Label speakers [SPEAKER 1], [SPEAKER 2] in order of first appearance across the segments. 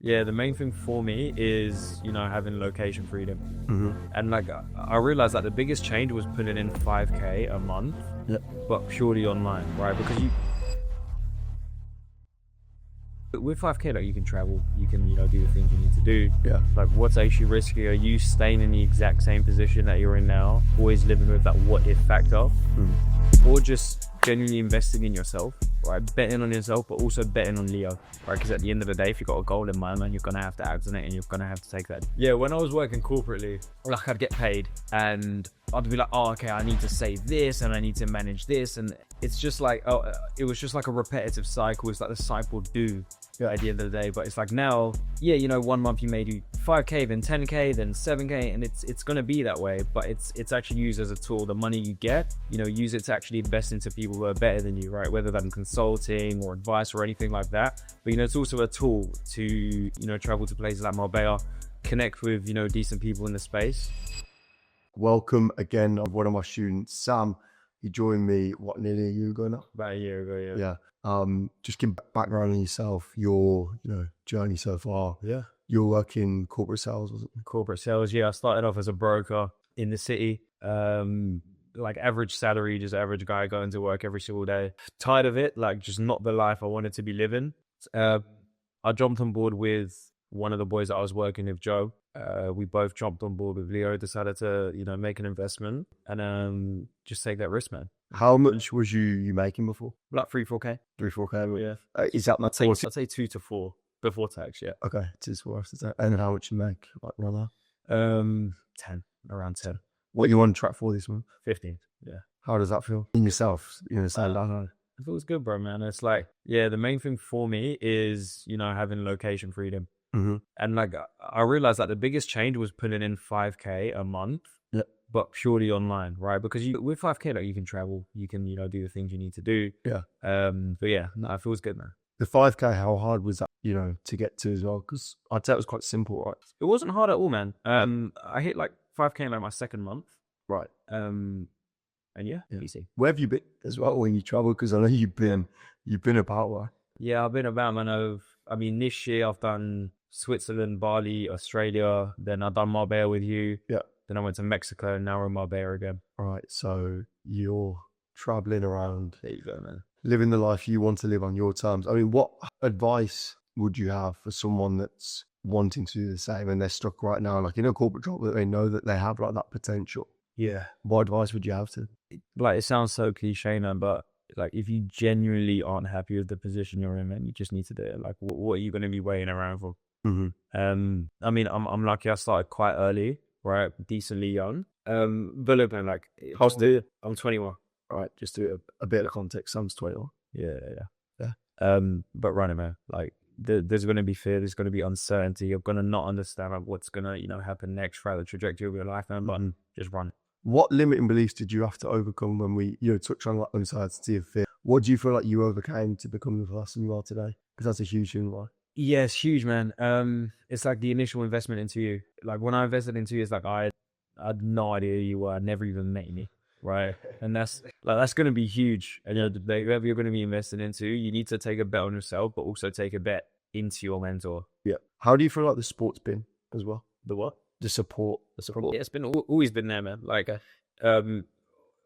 [SPEAKER 1] Yeah, the main thing for me is, having location freedom.
[SPEAKER 2] Mm-hmm.
[SPEAKER 1] And like, I realized that the biggest change was putting in 5K a month,
[SPEAKER 2] Yeah.
[SPEAKER 1] but purely online, right? Because with 5K, like, you can travel, you can, do the things you need to do.
[SPEAKER 2] Yeah.
[SPEAKER 1] Like, what's actually risky? Are you staying in the exact same position that you're in now, always living with that what if factor, or just genuinely investing in yourself, right? Betting on yourself, but also betting on Leo, right? Because at the end of the day, if you've got a goal in mind, man, you're gonna have to act on it, and you're gonna have to take that. Yeah, when I was working corporately, like, I'd get paid, and I'd be like, oh, okay, I need to save this, and I need to manage this, and it's just like, it was just like a repetitive cycle. It's like the cycle do at the end of the day. But it's like now, yeah, 1 month you may do 5K, then 10K, then 7K, and it's gonna be that way. But it's actually used as a tool. The money you get, use it to actually invest into people who are better than you, right? Whether that's consulting or advice or anything like that. But it's also a tool to travel to places like Marbella, connect with decent people in the space.
[SPEAKER 2] Welcome again, one of my students, Sam. He joined me nearly a year ago now.
[SPEAKER 1] About a year ago,
[SPEAKER 2] Yeah. Just give background on yourself, your journey so far.
[SPEAKER 1] Yeah.
[SPEAKER 2] You're working corporate sales, wasn't it?
[SPEAKER 1] Corporate sales, yeah. I started off as a broker in the city. Like average salary, just average guy going to work every single day. Tired of it, like just not the life I wanted to be living. I jumped on board with one of the boys that I was working with, Joe. We both jumped on board with Leo, decided to, make an investment and just take that risk, man.
[SPEAKER 2] How much was you making before?
[SPEAKER 1] Like 3-4K.
[SPEAKER 2] 3-4K?
[SPEAKER 1] Yeah.
[SPEAKER 2] Is that not?
[SPEAKER 1] I'd say 2 to 4 before tax, yeah.
[SPEAKER 2] Okay, 2 to 4 after tax. And how much you make, like, rather?
[SPEAKER 1] 10, around 10.
[SPEAKER 2] What you on track for this month?
[SPEAKER 1] 15, yeah.
[SPEAKER 2] How does that feel in yourself? Saying that.
[SPEAKER 1] It feels good, bro, man. It's like, yeah, the main thing for me is, having location freedom.
[SPEAKER 2] Mm-hmm.
[SPEAKER 1] And like, I realized that the biggest change was putting in 5K a month,
[SPEAKER 2] yeah,
[SPEAKER 1] but purely online, right? Because with 5K, like, you can travel, you can, do the things you need to do.
[SPEAKER 2] Yeah.
[SPEAKER 1] But yeah, no, it feels good, man.
[SPEAKER 2] The 5K, how hard was that, to get to as well? Because I'd say it was quite simple, right?
[SPEAKER 1] It wasn't hard at all, man. I hit like 5K in like my second month.
[SPEAKER 2] Right.
[SPEAKER 1] And yeah, easy.
[SPEAKER 2] Where have you been as well when you travel? Because I know you've been about, right?
[SPEAKER 1] Yeah, I've been about, man. This year I've done Switzerland, Bali, Australia. Then I've done Marbella with you.
[SPEAKER 2] Yeah.
[SPEAKER 1] Then I went to Mexico, and now we're in Marbella again.
[SPEAKER 2] All right. So you're traveling around.
[SPEAKER 1] There you go, man.
[SPEAKER 2] Living the life you want to live on your terms. I mean, what advice would you have for someone that's wanting to do the same and they're stuck right now, like in a corporate job that they know that they have like that potential?
[SPEAKER 1] Yeah.
[SPEAKER 2] What advice would you have to?
[SPEAKER 1] Like, it sounds so cliche, man, but like, if you genuinely aren't happy with the position you're in, man, you just need to do it. Like, what are you going to be waiting around for?
[SPEAKER 2] Mm-hmm.
[SPEAKER 1] I'm lucky I started quite early, right? Decently young. But look, man, like, I'm 21.
[SPEAKER 2] All right, just do a bit of context. Sam's 21.
[SPEAKER 1] Yeah. But run it, man. Like, there's going to be fear. There's going to be uncertainty. You're going to not understand what going to, happen next throughout the trajectory of your life, man. But just run it.
[SPEAKER 2] What limiting beliefs did you have to overcome when we, touch on like uncertainty of fear? What do you feel like you overcame to become the person you are today? Because that's a huge thing, right?
[SPEAKER 1] Yeah, it's huge, man. It's like the initial investment into you. Like, when I invested into you, it's like I had no idea who you were. I never even met you, right? And that's going to be huge. And whoever you're going to be investing into, you need to take a bet on yourself, but also take a bet into your mentor.
[SPEAKER 2] Yeah. How do you feel like the support's been as well?
[SPEAKER 1] The what?
[SPEAKER 2] The support.
[SPEAKER 1] Yeah, it's been always been there, man. Like,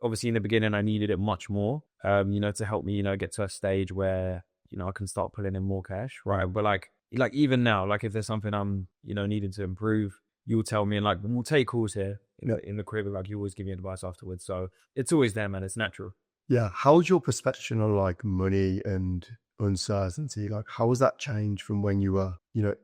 [SPEAKER 1] obviously in the beginning I needed it much more, to help me, get to a stage where, I can start pulling in more cash, right? But like even now, like, if there's something I'm, needing to improve, you'll tell me, and like, we'll take calls here in the crib, and like, you always give me advice afterwards. So it's always there, man. It's natural.
[SPEAKER 2] Yeah. How's your perception on like money and uncertainty? Like, how has that changed from when you were,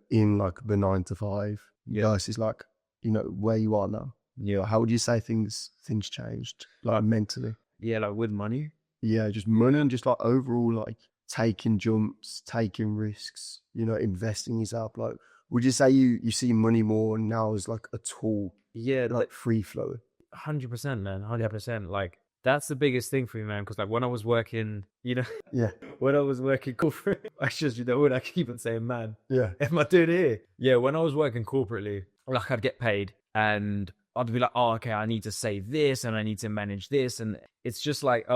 [SPEAKER 2] in like the 9 to 5 versus like, where you are now?
[SPEAKER 1] Yeah.
[SPEAKER 2] How would you say things changed, like mentally?
[SPEAKER 1] Yeah, like with money?
[SPEAKER 2] Yeah, just money and just like overall, like taking jumps, taking risks, investing yourself. Like, would you say you see money more now as like a tool?
[SPEAKER 1] Yeah,
[SPEAKER 2] like free flowing.
[SPEAKER 1] 100%, man. 100%. Like, that's the biggest thing for me, man. Because like, when I was working, when I was working corporate, I just, what I keep on saying, man.
[SPEAKER 2] Yeah.
[SPEAKER 1] Am I doing it here? Yeah, when I was working corporately, like, I'd get paid and I'd be like, oh, okay, I need to save this and I need to manage this. And it's just like,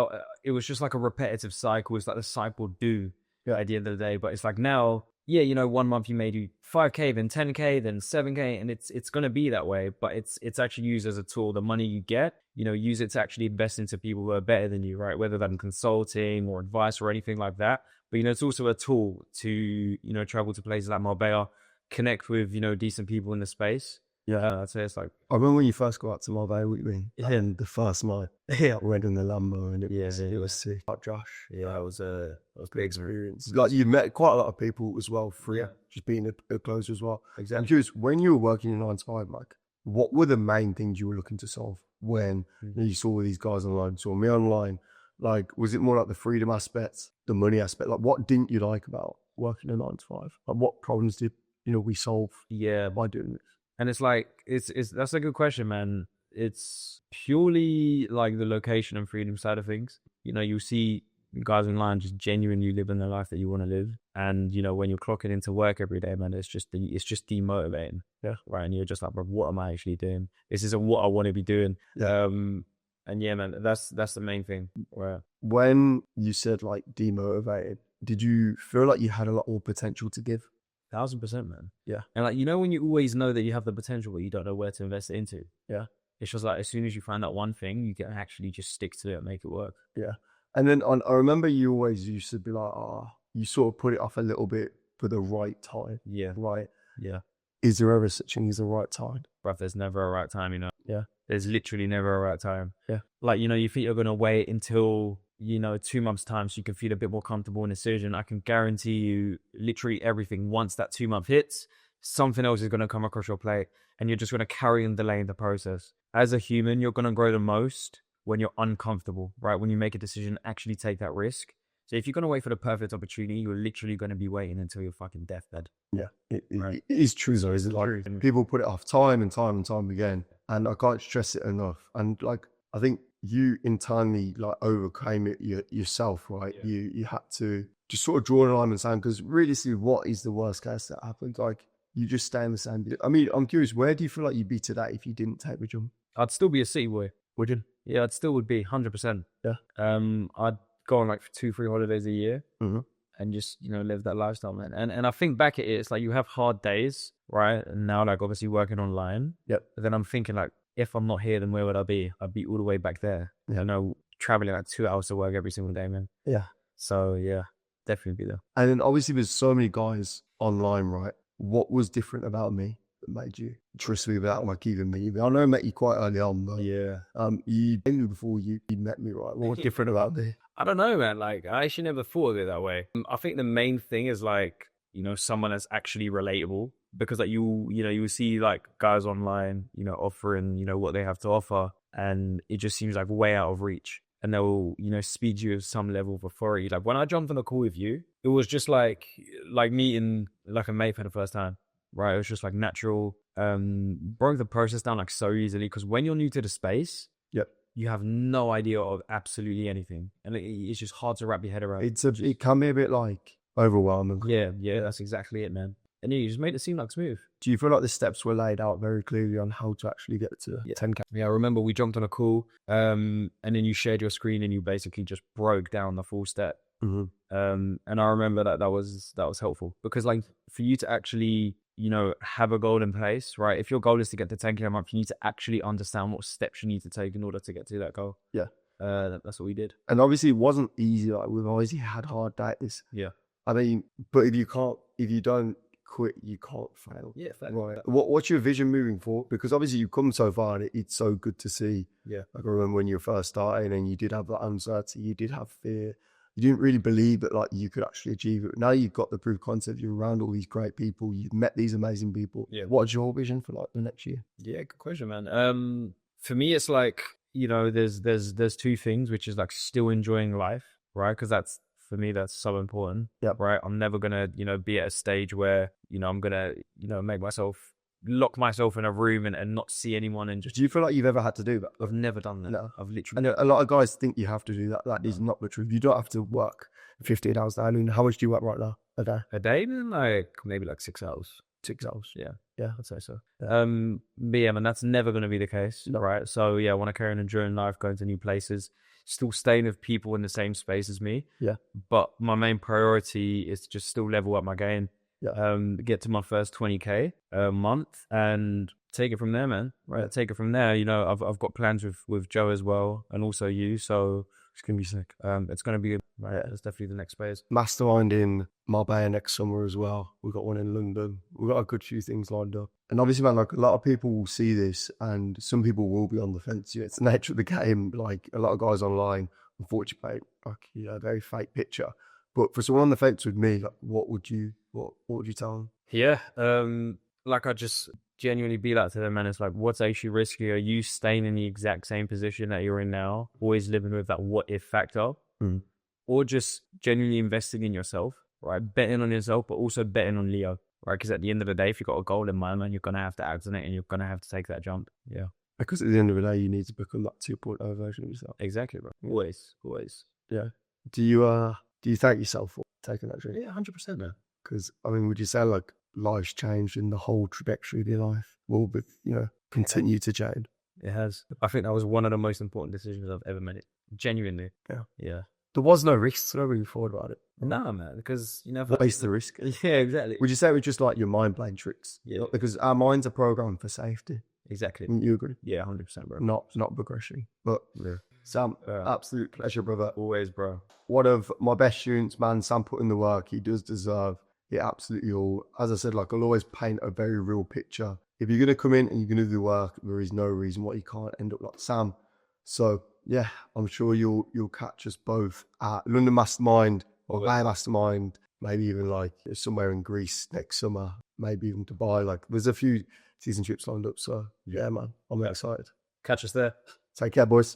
[SPEAKER 1] it was just like a repetitive cycle. It's like the cycle do at the end of the day. But it's like now, yeah, you know, 1 month you may do 5K, then 10K, then 7K, and it's gonna be that way. But it's actually used as a tool. The money you get, you know, use it to actually invest into people who are better than you, right? Whether that's consulting or advice or anything like that. But you know, it's also a tool to, you know, travel to places like Marbella, connect with, you know, decent people in the space.
[SPEAKER 2] Yeah.
[SPEAKER 1] I'd say it's like,
[SPEAKER 2] I remember when you first got out to Marbella, and the first night,
[SPEAKER 1] yeah,
[SPEAKER 2] I went in the Lambo, and it
[SPEAKER 1] Yeah.
[SPEAKER 2] was sick. Like Josh,
[SPEAKER 1] yeah, it was a big experience.
[SPEAKER 2] like you met quite a lot of people as well through
[SPEAKER 1] Yeah.
[SPEAKER 2] just being a closer as well. I'm
[SPEAKER 1] Exactly.
[SPEAKER 2] curious, when you were working in 9 to 5, like, what were the main things you were looking to solve when you saw these guys online, saw me online? Like, was it more like the freedom aspect, the money aspect? Like, what didn't you like about working a 9 to 5? Like, what problems did, you know, we solve
[SPEAKER 1] Yeah,
[SPEAKER 2] by doing this?
[SPEAKER 1] and it's like it's that's a good question, man. It's purely like the location and freedom side of things. You know, you see guys online just genuinely living the life that you want to live, and you know, when you're clocking into work every day, man, it's just demotivating.
[SPEAKER 2] Yeah.
[SPEAKER 1] Right, and you're just like, bro, what am I actually doing? This isn't what I want to be doing.
[SPEAKER 2] Yeah.
[SPEAKER 1] And yeah, man, that's the main thing. Where
[SPEAKER 2] When you said like demotivated, did you feel like you had a lot more potential to give?
[SPEAKER 1] 1000%, man.
[SPEAKER 2] Yeah.
[SPEAKER 1] And like, you know, when you always know that you have the potential, but you don't know where to invest it into.
[SPEAKER 2] Yeah.
[SPEAKER 1] It's just like, as soon as you find that one thing, you can actually just stick to it and make it work.
[SPEAKER 2] Yeah. And then I remember you always used to be like, you sort of put it off a little bit for the right time.
[SPEAKER 1] Yeah.
[SPEAKER 2] Right.
[SPEAKER 1] Yeah.
[SPEAKER 2] Is there ever such thing as a right time?
[SPEAKER 1] Bruv, there's never a right time, you know?
[SPEAKER 2] Yeah.
[SPEAKER 1] There's literally never a right time.
[SPEAKER 2] Yeah.
[SPEAKER 1] Like, you know, you think you're going to wait until, you know, 2 months' time so you can feel a bit more comfortable in a decision. I can guarantee you literally everything. Once that 2 month hits, something else is going to come across your plate and you're just going to carry and delay in the process. As a human, you're going to grow the most when you're uncomfortable, right? When you make a decision, actually take that risk. So if you're going to wait for the perfect opportunity, you're literally going to be waiting until your fucking deathbed.
[SPEAKER 2] Yeah. It
[SPEAKER 1] Right.
[SPEAKER 2] is true though, is it? Like, people put it off time and time and time again. And I can't stress it enough. And like, I think you internally like overcame it yourself, right?
[SPEAKER 1] Yeah.
[SPEAKER 2] You had to just sort of draw a line in the sand, because realistically, what is the worst case that happens? Like, you just stay in the sand. I mean, I'm curious, where do you feel like you'd be today if you didn't take the jump?
[SPEAKER 1] I'd still be a city boy.
[SPEAKER 2] Would you?
[SPEAKER 1] Yeah, I'd still would be 100%.
[SPEAKER 2] Yeah.
[SPEAKER 1] I'd go on like 2-3 holidays a year
[SPEAKER 2] Mhm.
[SPEAKER 1] and just, you know, live that lifestyle, man. And I think back at it, it's like you have hard days, right? And now, like, obviously working online.
[SPEAKER 2] Yep.
[SPEAKER 1] But then I'm thinking, like, if I'm not here, then where would I be? I'd be all the way back there.
[SPEAKER 2] Yeah.
[SPEAKER 1] You know, traveling like 2 hours to work every single day, man.
[SPEAKER 2] Yeah.
[SPEAKER 1] So yeah, definitely be there.
[SPEAKER 2] And then obviously there's so many guys online, right? What was different about me that made you trust me without like even me? I know I met you quite early on, but
[SPEAKER 1] Yeah.
[SPEAKER 2] you knew me before you met me, right? What was different about me?
[SPEAKER 1] I don't know, man. Like, I actually never thought of it that way. I think the main thing is like, you know, someone that's actually relatable, because like you will see like guys online, you know, offering, you know, what they have to offer, and it just seems like way out of reach. And they'll, you know, speed you with some level of authority. Like when I jumped on the call with you, it was just like meeting like a mate for the first time, right? It was just like natural. Broke the process down like so easily, because when you're new to the space,
[SPEAKER 2] Yep.
[SPEAKER 1] you have no idea of absolutely anything, and it's just hard to wrap your head around.
[SPEAKER 2] It can be a bit like overwhelming.
[SPEAKER 1] Yeah, that's exactly it, man. And you just made it seem like smooth.
[SPEAKER 2] Do you feel like the steps were laid out very clearly on how to actually get to 10K?
[SPEAKER 1] Yeah, I remember we jumped on a call, and then you shared your screen and you basically just broke down the full step.
[SPEAKER 2] Mm-hmm.
[SPEAKER 1] And I remember that was helpful, because like for you to actually, you know, have a goal in place, right? If your goal is to get to 10K a month, you need to actually understand what steps you need to take in order to get to that goal.
[SPEAKER 2] Yeah.
[SPEAKER 1] That's what we did.
[SPEAKER 2] And obviously it wasn't easy. Like, we've obviously had hard days.
[SPEAKER 1] Yeah.
[SPEAKER 2] I mean, but if you don't quit, you can't fail.
[SPEAKER 1] Yeah, fair.
[SPEAKER 2] Right. What's your vision moving forward? Because obviously you've come so far, and it's so good to see.
[SPEAKER 1] Yeah.
[SPEAKER 2] Like, I remember when you were first starting and you did have that uncertainty, you did have fear. You didn't really believe that like you could actually achieve it. Now you've got the proof concept. You're around all these great people. You've met these amazing people.
[SPEAKER 1] Yeah.
[SPEAKER 2] What's your vision for like the next year?
[SPEAKER 1] Yeah, good question, man. For me, it's like, you know, there's two things, which is like still enjoying life, right? Because that's, for me, that's so important.
[SPEAKER 2] Yeah.
[SPEAKER 1] Right. I'm never gonna, you know, be at a stage where, you know, I'm gonna, you know, lock myself in a room and not see anyone and just.
[SPEAKER 2] Do you feel like you've ever had to do that?
[SPEAKER 1] I've never done that.
[SPEAKER 2] No.
[SPEAKER 1] I've
[SPEAKER 2] I
[SPEAKER 1] literally.
[SPEAKER 2] know a lot of guys think you have to do that. That is not the truth. You don't have to work 15 hours a day. I mean, how much do you work right now a day?
[SPEAKER 1] A day, then like maybe like 6 hours.
[SPEAKER 2] 6 hours.
[SPEAKER 1] Yeah.
[SPEAKER 2] Yeah.
[SPEAKER 1] I'd say so.
[SPEAKER 2] Yeah.
[SPEAKER 1] But yeah, man, that's never going to be the case,
[SPEAKER 2] No.
[SPEAKER 1] right? So yeah, I want to carry on enjoying life, going to new places, still staying with people in the same space as me.
[SPEAKER 2] Yeah.
[SPEAKER 1] But my main priority is to just still level up my game get to my first 20K a month and take it from there, man. Right, take it from there. You know, I've got plans with Joe as well, and also you. So
[SPEAKER 2] It's gonna be sick.
[SPEAKER 1] it's gonna be right. That's definitely the next phase.
[SPEAKER 2] Mastermind in Marbella next summer as well. We've got one in London. We've got a good few things lined up. And obviously, man, like a lot of people will see this and some people will be on the fence. It's the nature of the game. Like a lot of guys online, unfortunately, paint like a very fake picture. But for someone on the fence with me, like, what would you tell them?
[SPEAKER 1] Yeah. Like I just genuinely be like to them, man. It's like, what's actually risky? Are you staying in the exact same position that you're in now, always living with that what if factor, or just genuinely investing in yourself, right? Betting on yourself, but also betting on Leo, right? Because at the end of the day, if you've got a goal in mind, man, you're gonna have to act on it, and you're gonna have to take that jump. Yeah,
[SPEAKER 2] Because at the end of the day, you need to become that 2.0 version of yourself.
[SPEAKER 1] exactly, bro.
[SPEAKER 2] Yeah.
[SPEAKER 1] Always.
[SPEAKER 2] Yeah. Do you thank yourself for taking that journey?
[SPEAKER 1] Yeah, 100%, man.
[SPEAKER 2] Because I mean, would you say like life's changed and the whole trajectory of your life will be, continue to change?
[SPEAKER 1] It has. I think that was one of the most important decisions I've ever made. Genuinely. Yeah.
[SPEAKER 2] There was no risk, so moving forward about it.
[SPEAKER 1] Nah, man, because you never.
[SPEAKER 2] What is the risk?
[SPEAKER 1] Yeah, exactly.
[SPEAKER 2] Would you say it was just like your mind playing tricks?
[SPEAKER 1] Yeah.
[SPEAKER 2] Because our minds are programmed for safety.
[SPEAKER 1] Exactly.
[SPEAKER 2] Wouldn't you agree?
[SPEAKER 1] Yeah, 100%, bro.
[SPEAKER 2] Not progression. But
[SPEAKER 1] Yeah.
[SPEAKER 2] Sam, absolute pleasure, brother.
[SPEAKER 1] Always, bro.
[SPEAKER 2] One of my best students, man. Sam put in the work. He does deserve it absolutely all. As I said, like I'll always paint a very real picture. If you're gonna come in and you're gonna do the work, there is no reason why you can't end up like Sam. So yeah, I'm sure you'll catch us both at London Mastermind or Bay Mastermind, maybe even like somewhere in Greece next summer, maybe even Dubai. Like there's a few season trips lined up. So yeah, man, I'm excited.
[SPEAKER 1] Catch us there.
[SPEAKER 2] Take care, boys.